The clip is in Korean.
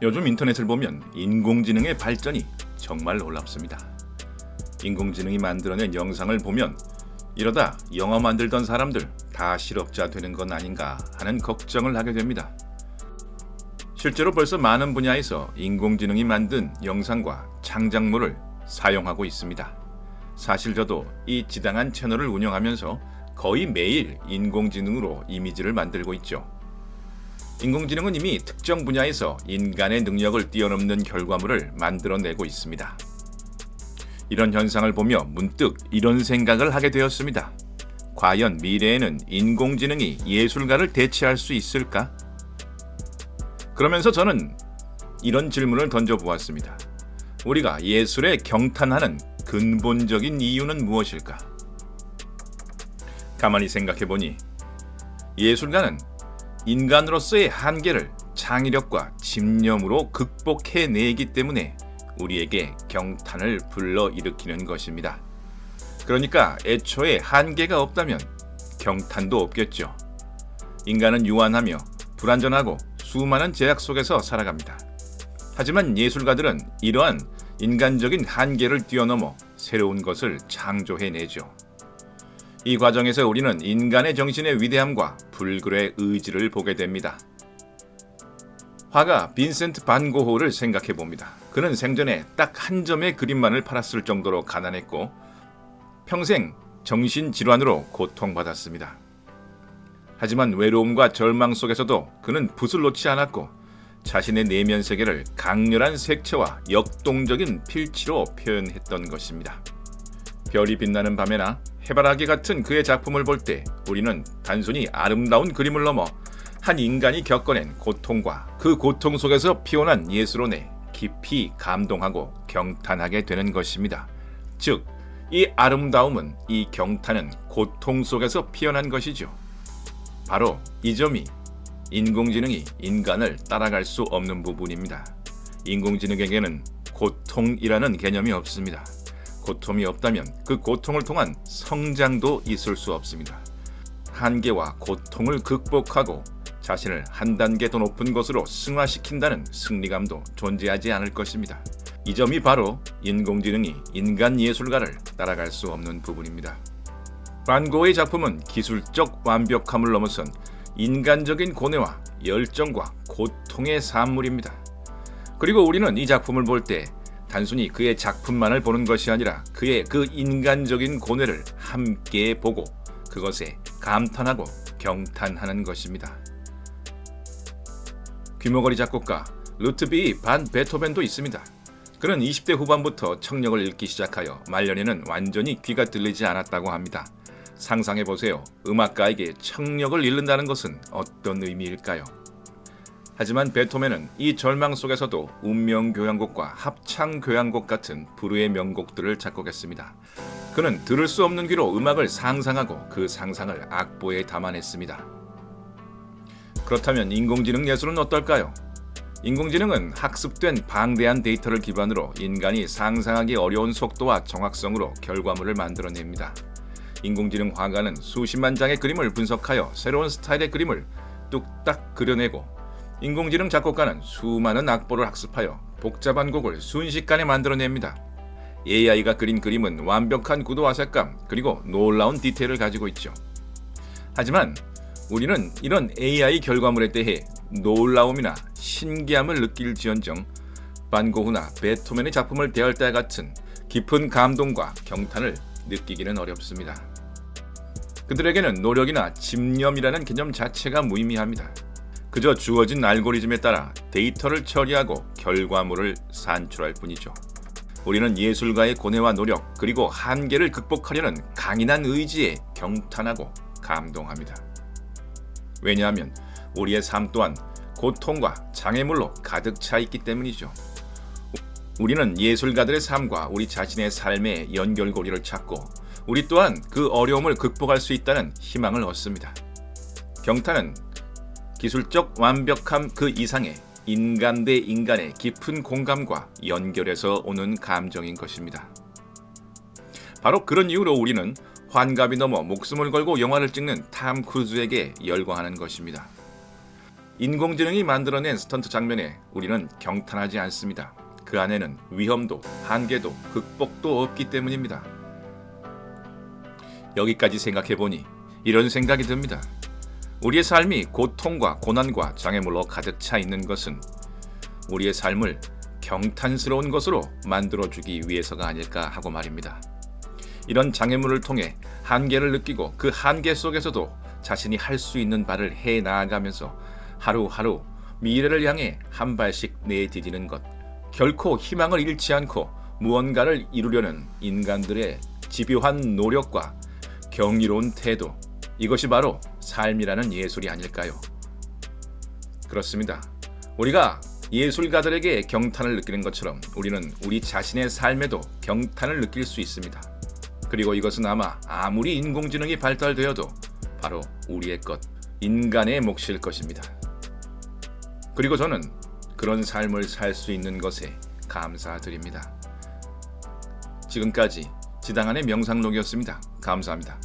요즘 인터넷을 보면 인공지능의 발전이 정말 놀랍습니다. 인공지능이 만들어낸 영상을 보면 이러다 영화 만들던 사람들 다 실업자 되는 건 아닌가 하는 걱정을 하게 됩니다. 실제로 벌써 많은 분야에서 인공지능이 만든 영상과 창작물을 사용하고 있습니다. 사실 저도 이 지당한 채널을 운영하면서 거의 매일 인공지능으로 이미지를 만들고 있죠. 인공지능은 이미 특정 분야에서 인간의 능력을 뛰어넘는 결과물을 만들어내고 있습니다. 이런 현상을 보며 문득 이런 생각을 하게 되었습니다. 과연 미래에는 인공지능이 예술가를 대체할 수 있을까? 그러면서 저는 이런 질문을 던져보았습니다. 우리가 예술에 경탄하는 근본적인 이유는 무엇일까? 가만히 생각해보니 예술가는 인간으로서의 한계를 창의력과 집념으로 극복해내기 때문에 우리에게 경탄을 불러일으키는 것입니다. 그러니까 애초에 한계가 없다면 경탄도 없겠죠. 인간은 유한하며 불완전하고 수많은 제약 속에서 살아갑니다. 하지만 예술가들은 이러한 인간적인 한계를 뛰어넘어 새로운 것을 창조해내죠. 이 과정에서 우리는 인간의 정신의 위대함과 불굴의 의지를 보게 됩니다. 화가 빈센트 반 고흐를 생각해 봅니다. 그는 생전에 딱 한 점의 그림만을 팔았을 정도로 가난했고 평생 정신질환으로 고통받았습니다. 하지만 외로움과 절망 속에서도 그는 붓을 놓지 않았고 자신의 내면 세계를 강렬한 색채와 역동적인 필치로 표현했던 것입니다. 별이 빛나는 밤에나 해바라기 같은 그의 작품을 볼 때 우리는 단순히 아름다운 그림을 넘어 한 인간이 겪어낸 고통과 그 고통 속에서 피어난 예술원에 깊이 감동하고 경탄하게 되는 것입니다. 즉, 이 아름다움은, 이 경탄은 고통 속에서 피어난 것이죠. 바로 이 점이 인공지능이 인간을 따라갈 수 없는 부분입니다. 인공지능에게는 고통이라는 개념이 없습니다. 고통이 없다면 그 고통을 통한 성장도 있을 수 없습니다. 한계와 고통을 극복하고 자신을 한 단계 더 높은 곳으로 승화시킨다는 승리감도 존재하지 않을 것입니다. 이 점이 바로 인공지능이 인간 예술가를 따라갈 수 없는 부분입니다. 반 고흐의 작품은 기술적 완벽함을 넘어선 인간적인 고뇌와 열정과 고통의 산물입니다. 그리고 우리는 이 작품을 볼 때 단순히 그의 작품만을 보는 것이 아니라 그의 그 인간적인 고뇌를 함께 보고 그것에 감탄하고 경탄하는 것입니다. 귀머거리 작곡가 루트비히 반 베토벤도 있습니다. 그는 20대 후반부터 청력을 잃기 시작하여 말년에는 완전히 귀가 들리지 않았다고 합니다. 상상해보세요. 음악가에게 청력을 잃는다는 것은 어떤 의미일까요? 하지만 베토벤은 이 절망 속에서도 운명교향곡과 합창교향곡 같은 불후의 명곡들을 작곡했습니다. 그는 들을 수 없는 귀로 음악을 상상하고 그 상상을 악보에 담아냈습니다. 그렇다면 인공지능 예술은 어떨까요? 인공지능은 학습된 방대한 데이터를 기반으로 인간이 상상하기 어려운 속도와 정확성으로 결과물을 만들어냅니다. 인공지능 화가는 수십만 장의 그림을 분석하여 새로운 스타일의 그림을 뚝딱 그려내고 인공지능 작곡가는 수많은 악보를 학습하여 복잡한 곡을 순식간에 만들어냅니다. AI가 그린 그림은 완벽한 구도와 색감 그리고 놀라운 디테일을 가지고 있죠. 하지만 우리는 이런 AI 결과물에 대해 놀라움이나 신기함을 느낄지언정 반 고흐나 베토벤의 작품을 대할 때와 같은 깊은 감동과 경탄을 느끼기는 어렵습니다. 그들에게는 노력이나 집념이라는 개념 자체가 무의미합니다. 그저 주어진 알고리즘에 따라 데이터를 처리하고 결과물을 산출할 뿐이죠. 우리는 예술가의 고뇌와 노력 그리고 한계를 극복하려는 강인한 의지에 경탄하고 감동합니다. 왜냐하면 우리의 삶 또한 고통과 장애물로 가득 차 있기 때문이죠. 우리는 예술가들의 삶과 우리 자신의 삶의 연결고리를 찾고 우리 또한 그 어려움을 극복할 수 있다는 희망을 얻습니다. 경탄은 기술적 완벽함 그 이상의 인간 대 인간의 깊은 공감과 연결해서 오는 감정인 것입니다. 바로 그런 이유로 우리는 환갑이 넘어 목숨을 걸고 영화를 찍는 탐 크루즈에게 열광하는 것입니다. 인공지능이 만들어낸 스턴트 장면에 우리는 경탄하지 않습니다. 그 안에는 위험도, 한계도, 극복도 없기 때문입니다. 여기까지 생각해보니 이런 생각이 듭니다. 우리의 삶이 고통과 고난과 장애물로 가득 차 있는 것은 우리의 삶을 경탄스러운 것으로 만들어주기 위해서가 아닐까 하고 말입니다. 이런 장애물을 통해 한계를 느끼고 그 한계 속에서도 자신이 할 수 있는 바를 해 나아가면서 하루하루 미래를 향해 한 발씩 내디디는 것, 결코 희망을 잃지 않고 무언가를 이루려는 인간들의 집요한 노력과 경이로운 태도, 이것이 바로 삶이라는 예술이 아닐까요? 그렇습니다. 우리가 예술가들에게 경탄을 느끼는 것처럼 우리는 우리 자신의 삶에도 경탄을 느낄 수 있습니다. 그리고 이것은 아마 아무리 인공지능이 발달되어도 바로 우리의 것, 인간의 몫일 것입니다. 그리고 저는 그런 삶을 살 수 있는 것에 감사드립니다. 지금까지 지당한의 명상록이었습니다. 감사합니다.